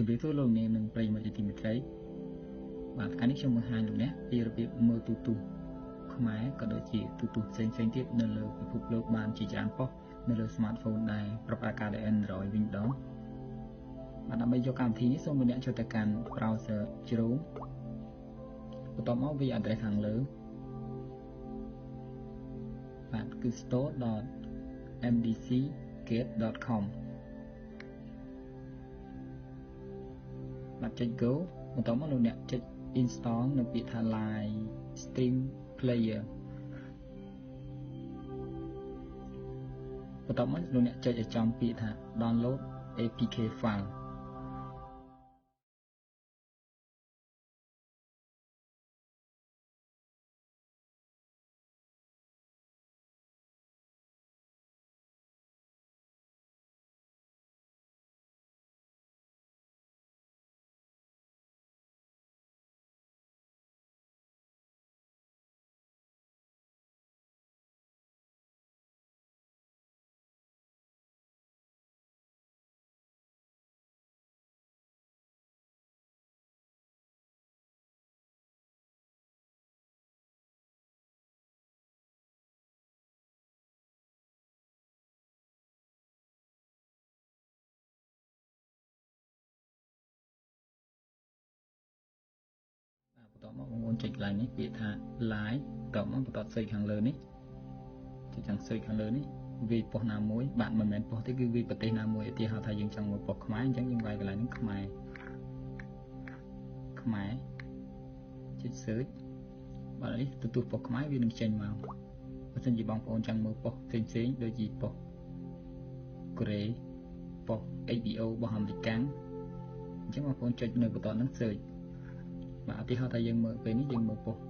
ជំរាបសួរលោកអ្នកនិងប្រិយមិត្តជាទីមេត្រីបាទថ្ងៃនេះខ្ញុំបង្ហាញលោកអ្នកពីរបៀបមើលទូទស្សន៍ខ្មែរក៏ដូចជាទូទស្សន៍ផ្សេងៗទៀតនៅលើពិភពលោកបានជាច្រើនប៉ុស្តិ៍នៅលើ smartphone ដែលប្រកបការដោយ Android វិញម្ដងបាទដើម្បីយកកម្មវិធីនេះសូមលោកអ្នកចូលទៅកាន់ browser Chrome បន្ទាប់មកវា address ខាងលើបាទគឺ store.mdcgate.com បាទចុច go បន្ទាប់មកលោកអ្នកចុច install នៅពាក្យថា live stream player បន្ទាប់មកលោកអ្នកចុចឲ្យចំពាក្យថា download apk file បន្ទាប់មកបងប្អូនចុចកន្លែងនេះពាក្យថា live បន្ទាប់មកបន្ត search ខាងលើនេះចុចខាង search ខាងលើនេះវាប៉ុស្តិ៍ណាមួយបាទមិនមែនប៉ុស្តិ៍ទេគឺវាប្រទេសណាមួយឧទាហរណ៍ថាយើងចង់មើលប៉ុស្តិ៍ខ្មែរអញ្ចឹងយើងវាយកន្លែងនេះខ្មែរចុច search បាទនេះទទួលប៉ុស្តិ៍ខ្មែរវានឹងចេញមកបើសិនជាបងប្អូនចង់មើលប៉ុស្តិ៍ផ្សេងៗដូចជាប៉ុស្តិ៍កូរ៉េប៉ុស្តិ៍ HBO របស់អាមេរិកអញ្ចឹងបងប្អូនចុចនៅបន្តនឹង search បាទឧទាហរណ៍ថាយើងមើលពេលនេះយើងមើលប៉ុស្តិ៍